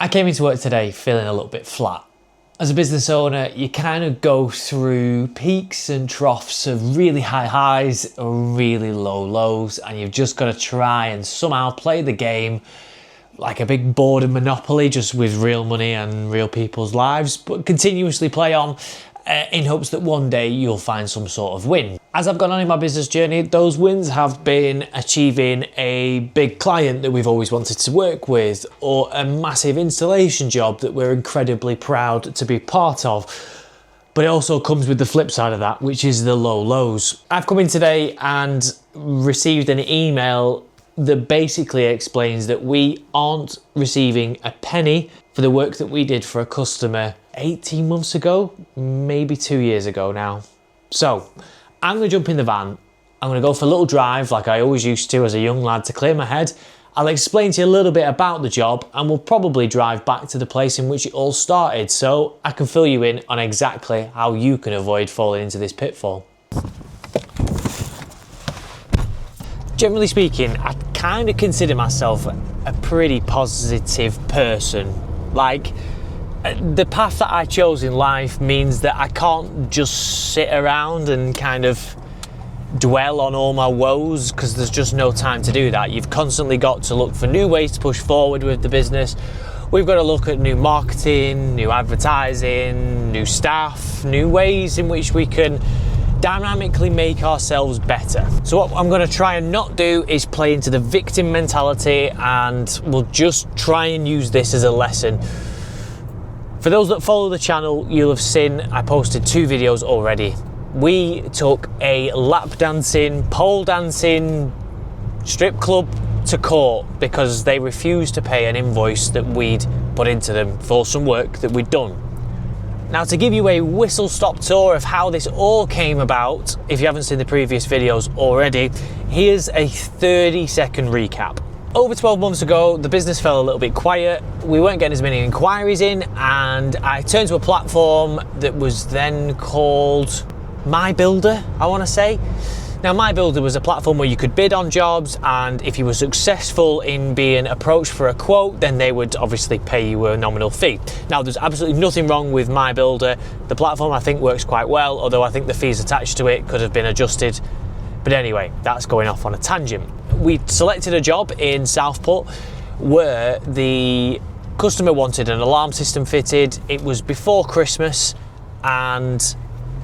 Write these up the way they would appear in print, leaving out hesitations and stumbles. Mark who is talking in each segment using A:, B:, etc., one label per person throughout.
A: I came into work today feeling a little bit flat. As a business owner, you kind of go through peaks and troughs of really high highs or really low lows, and you've just got to try and somehow play the game like a big board of Monopoly, just with real money and real people's lives, but continuously play on in hopes that one day you'll find some sort of win. As I've gone on in my business journey, those wins have been achieving a big client that we've always wanted to work with, or a massive installation job that we're incredibly proud to be part of. But it also comes with the flip side of that, which is the low lows. I've come in today and received an email that basically explains that we aren't receiving a penny for the work that we did for a customer 18 months ago, maybe 2 years ago now. So I'm going to jump in the van. I'm going to go for a little drive like I always used to as a young lad to clear my head. I'll explain to you a little bit about the job, and we'll probably drive back to the place in which it all started, so I can fill you in on exactly how you can avoid falling into this pitfall. Generally speaking, I kind of consider myself a pretty positive person. Like, the path that I chose in life means that I can't just sit around and kind of dwell on all my woes, because there's just no time to do that. You've constantly got to look for new ways to push forward with the business. We've got to look at new marketing, new advertising, new staff, new ways in which we can dynamically make ourselves better. So what I'm going to try and not do is play into the victim mentality, and we'll just try and use this as a lesson. For those that follow the channel, you'll have seen I posted 2 videos already. We took a lap dancing, pole dancing strip club to court because they refused to pay an invoice that we'd put into them for some work that we'd done. Now, to give you a whistle-stop tour of how this all came about, if you haven't seen the previous videos already, here's a 30-second recap. Over 12 months ago, the business fell a little bit quiet. We weren't getting as many inquiries in, and I turned to a platform that was then called My Builder, I want to say. Now, My Builder was a platform where you could bid on jobs, and if you were successful in being approached for a quote, then they would obviously pay you a nominal fee. Now, there's absolutely nothing wrong with My Builder. The platform, I think, works quite well, although I think the fees attached to it could have been adjusted. But anyway, that's going off on a tangent. We selected a job in Southport where the customer wanted an alarm system fitted. It was before Christmas, and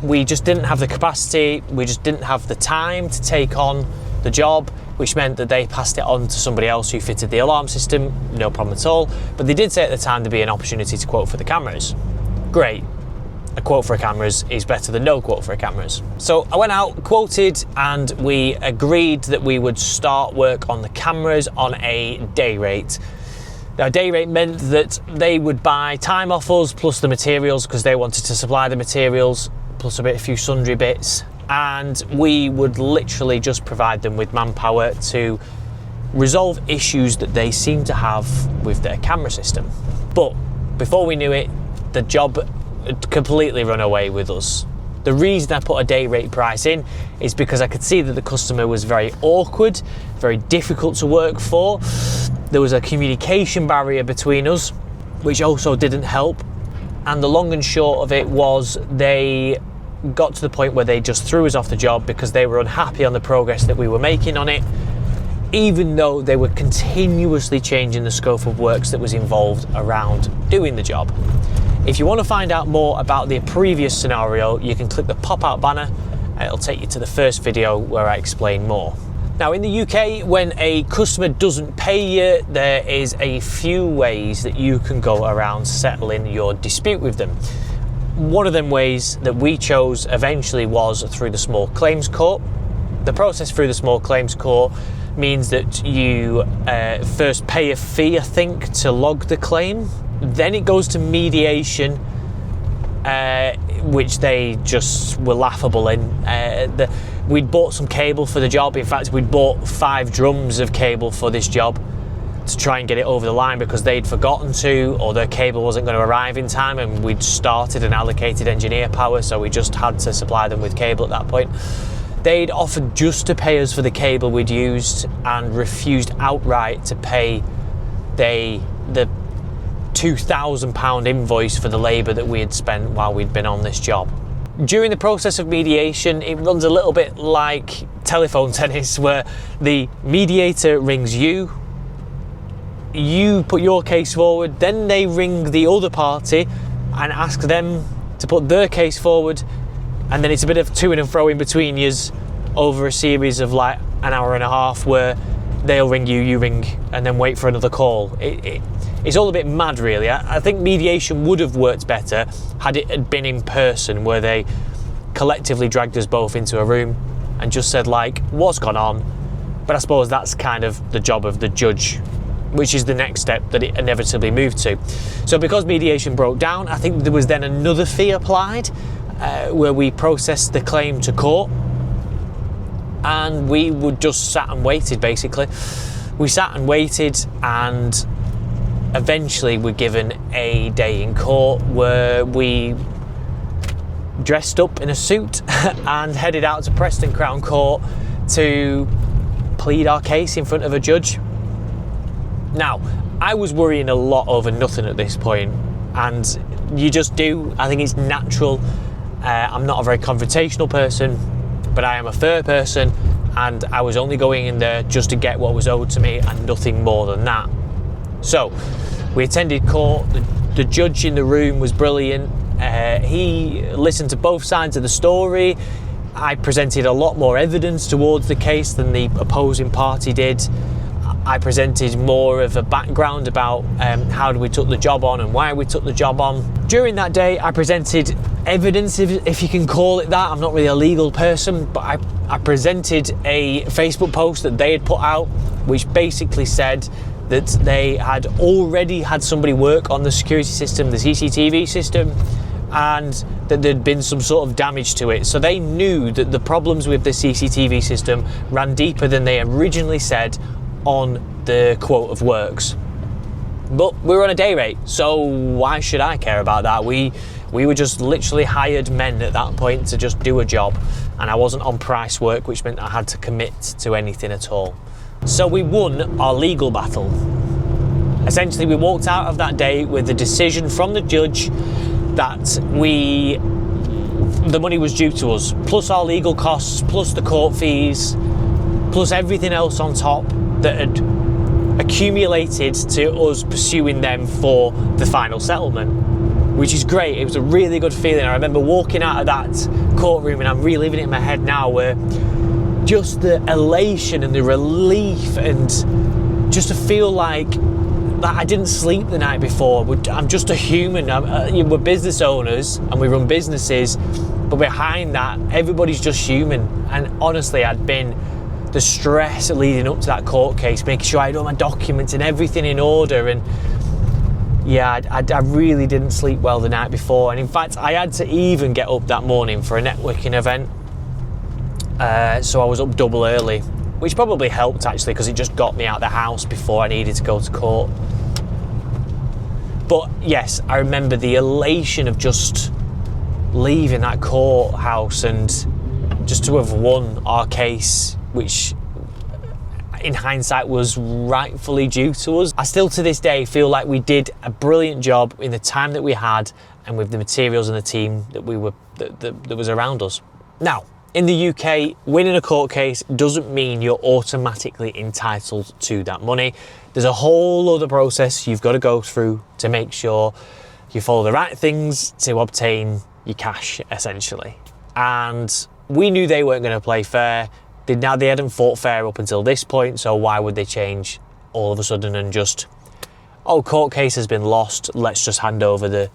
A: we just didn't have the capacity, we just didn't have the time to take on the job, which meant that they passed it on to somebody else who fitted the alarm system, no problem at all. But they did say at the time there'd be an opportunity to quote for the cameras. Great. A quote for cameras is better than no quote for cameras. So I went out, quoted, and we agreed that we would start work on the cameras on a day rate. Now, day rate meant that they would buy time off us plus the materials, because they wanted to supply the materials, plus a few sundry bits, and we would literally just provide them with manpower to resolve issues that they seemed to have with their camera system. But before we knew it, the job had completely run away with us. The reason I put a day rate price in is because I could see that the customer was very awkward, very difficult to work for. There was a communication barrier between us, which also didn't help. And the long and short of it was they got to the point where they just threw us off the job because they were unhappy on the progress that we were making on it, even though they were continuously changing the scope of works that was involved around doing the job. If you want to find out more about the previous scenario, you can click the pop-out banner and it'll take you to the first video where I explain more. Now, in the UK, when a customer doesn't pay you, there is a few ways that you can go around settling your dispute with them. One of them ways that we chose eventually was through the small claims court. The process through the small claims court means that you first pay a fee, I think, to log the claim. Then it goes to mediation, which they just were laughable in. We'd bought some cable for the job. In fact, we'd bought 5 drums of cable for this job to try and get it over the line because they'd forgotten to, or their cable wasn't going to arrive in time, and we'd started and allocated engineer power, so we just had to supply them with cable at that point. They'd offered just to pay us for the cable we'd used and refused outright to pay the £2,000 invoice for the labour that we had spent while we'd been on this job. During the process of mediation, it runs a little bit like telephone tennis, where the mediator rings you, you put your case forward, then they ring the other party and ask them to put their case forward, and then it's a bit of to and fro in between yous over a series of like an hour and a half, where they'll ring you, you ring, and then wait for another call. It's all a bit mad, really. I think mediation would have worked better had it had been in person, where they collectively dragged us both into a room and just said, like, what's gone on. But I suppose that's kind of the job of the judge, which is the next step that it inevitably moved to. So because mediation broke down, I think there was then another fee applied, where we processed the claim to court, and we would just sat and waited, basically. We sat and waited, and eventually we're given a day in court where we dressed up in a suit and headed out to Preston Crown Court to plead our case in front of a judge. Now, I was worrying a lot over nothing at this point, and you just do. I think it's natural. I'm not a very confrontational person, but I am a fair person, and I was only going in there just to get what was owed to me and nothing more than that. So we attended court. The judge in the room was brilliant. He listened to both sides of the story. I presented a lot more evidence towards the case than the opposing party did. I presented more of a background about how we took the job on and why we took the job on. During that day, I presented evidence, if you can call it that. I'm not really a legal person, but I presented a Facebook post that they had put out, which basically said that they had already had somebody work on the security system, the CCTV system, and that there'd been some sort of damage to it. So they knew that the problems with the CCTV system ran deeper than they originally said on the quote of works. But we were on a day rate, so why should I care about that? We were just literally hired men at that point to just do a job, and I wasn't on price work, which meant I had to commit to anything at all. So we won our legal battle. Essentially, we walked out of that day with a decision from the judge that the money was due to us, plus our legal costs, plus the court fees, plus everything else on top that had accumulated to us pursuing them for the final settlement, which is great. It was a really good feeling. I remember walking out of that courtroom, and I'm reliving it in my head now, where just the elation and the relief, and just to feel like I didn't sleep the night before. I'm just a human. We're business owners and we run businesses, but behind that, everybody's just human. And honestly, the stress leading up to that court case, making sure I had all my documents and everything in order, and yeah, I really didn't sleep well the night before. And in fact, I had to even get up that morning for a networking event, so I was up double early, which probably helped actually, because it just got me out of the house before I needed to go to court. But yes, I remember the elation of just leaving that courthouse and just to have won our case, which in hindsight was rightfully due to us. I still to this day feel like we did a brilliant job in the time that we had and with the materials and the team that that was around us. Now, in the UK, winning a court case doesn't mean you're automatically entitled to that money. There's a whole other process you've got to go through to make sure you follow the right things to obtain your cash, essentially. And we knew they weren't going to play fair. They hadn't fought fair up until this point, so why would they change all of a sudden and just, court case has been lost, let's just hand over the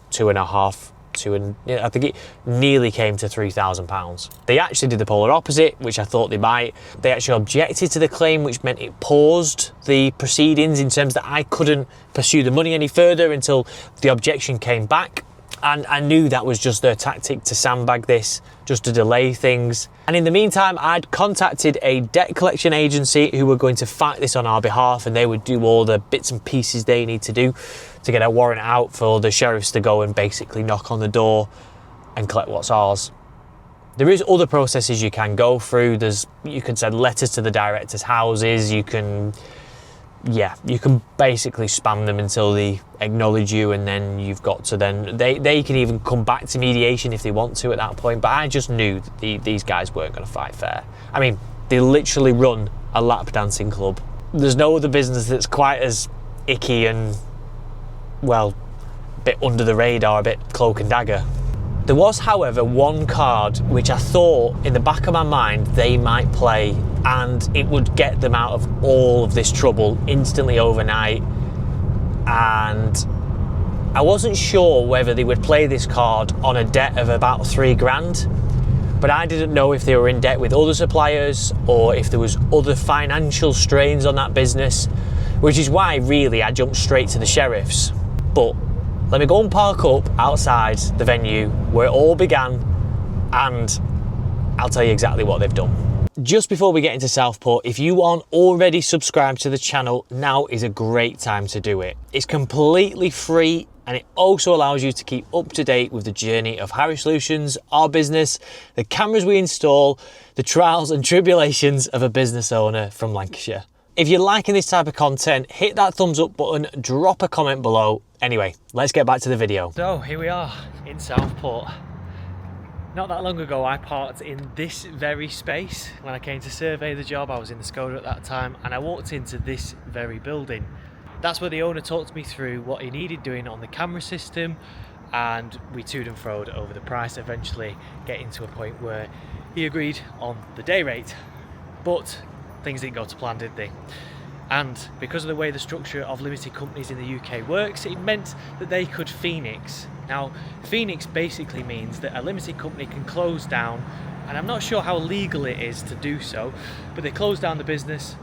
A: I think it nearly came to £3,000. They actually did the polar opposite, which I thought they might. They actually objected to the claim, which meant it paused the proceedings in terms that I couldn't pursue the money any further until the objection came back. And I knew that was just their tactic to sandbag this, just to delay things. And in the meantime, I'd contacted a debt collection agency who were going to fight this on our behalf, and they would do all the bits and pieces they need to do to get a warrant out for the sheriffs to go and basically knock on the door and collect what's ours. There is other processes you can go through. You can send letters to the directors' houses, you can yeah, you can basically spam them until they acknowledge you, and then you've got to then, they can even come back to mediation if they want to at that point. But I just knew that these guys weren't going to fight fair. I mean, they literally run a lap dancing club. There's no other business that's quite as icky and, well, a bit under the radar, a bit cloak and dagger. There was, however, one card which I thought in the back of my mind they might play, and it would get them out of all of this trouble instantly overnight. And I wasn't sure whether they would play this card on a debt of about £3,000, but I didn't know if they were in debt with other suppliers or if there was other financial strains on that business, which is why really I jumped straight to the sheriffs. But let me go and park up outside the venue where it all began, and I'll tell you exactly what they've done. Just before we get into Southport, if you aren't already subscribed to the channel, now is a great time to do it. It's completely free, and it also allows you to keep up to date with the journey of Harry Solutions, our business, the cameras we install, the trials and tribulations of a business owner from Lancashire. If you're liking this type of content, hit that thumbs up button, drop a comment below. Anyway, let's get back to the video. So here we are in Southport. Not that long ago I parked in this very space. When I came to survey the job, I was in the Skoda at that time, and I walked into this very building. That's where the owner talked me through what he needed doing on the camera system, and we toed and froed over the price, eventually getting to a point where he agreed on the day rate. But things didn't go to plan, did they? And because of the way the structure of limited companies in the UK works, it meant that they could Phoenix. Now, Phoenix basically means that a limited company can close down, and I'm not sure how legal it is to do so, but they close down the business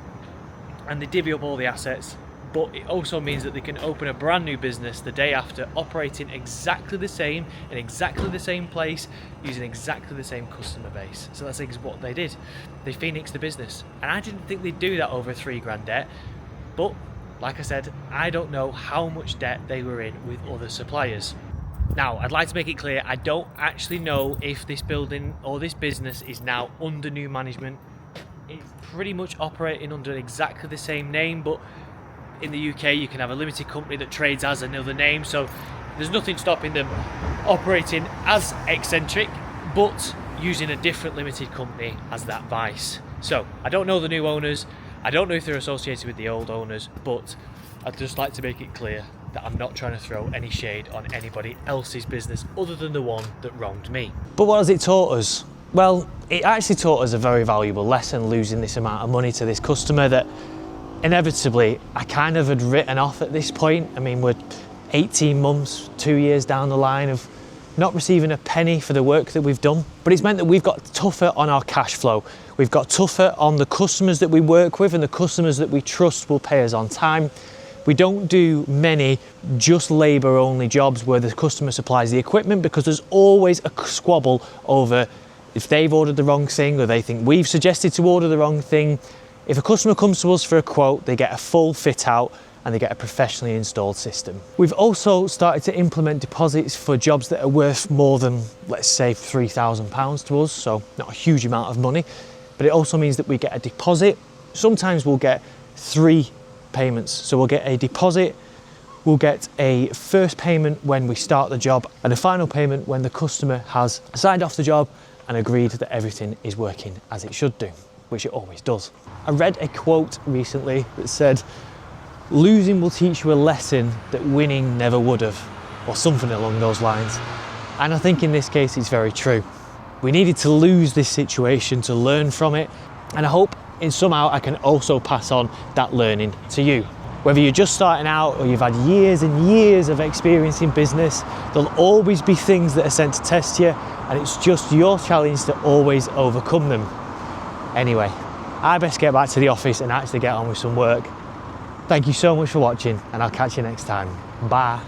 A: and they divvy up all the assets. But it also means that they can open a brand new business the day after, operating exactly the same, in exactly the same place, using exactly the same customer base. So that's what they did. They Phoenixed the business. And I didn't think they'd do that over a £3,000 debt. But, like I said, I don't know how much debt they were in with other suppliers. Now, I'd like to make it clear, I don't actually know if this building or this business is now under new management. It's pretty much operating under exactly the same name, but in the UK you can have a limited company that trades as another name, so there's nothing stopping them operating as Eccentric but using a different limited company as that vice. So I don't know the new owners, I don't know if they're associated with the old owners, but I'd just like to make it clear that I'm not trying to throw any shade on anybody else's business other than the one that wronged me. But what has it taught us? Well, it actually taught us a very valuable lesson, losing this amount of money to this customer that inevitably I kind of had written off at this point. I mean, we're 18 months, 2 years down the line of not receiving a penny for the work that we've done. But it's meant that we've got tougher on our cash flow. We've got tougher on the customers that we work with, and the customers that we trust will pay us on time. We don't do many just labour only jobs where the customer supplies the equipment, because there's always a squabble over if they've ordered the wrong thing or they think we've suggested to order the wrong thing. If a customer comes to us for a quote, they get a full fit out and they get a professionally installed system. We've also started to implement deposits for jobs that are worth more than, let's say, £3,000 to us, so not a huge amount of money, but it also means that we get a deposit. Sometimes we'll get 3 payments, so we'll get a deposit, we'll get a first payment when we start the job, and a final payment when the customer has signed off the job and agreed that everything is working as it should do, which it always does. I read a quote recently that said, "Losing will teach you a lesson that winning never would have," or something along those lines. And I think in this case it's very true. We needed to lose this situation to learn from it, and I hope in somehow I can also pass on that learning to you. Whether you're just starting out or you've had years and years of experience in business, there'll always be things that are sent to test you, and it's just your challenge to always overcome them. Anyway, I best get back to the office and actually get on with some work. Thank you so much for watching, and I'll catch you next time. Bye.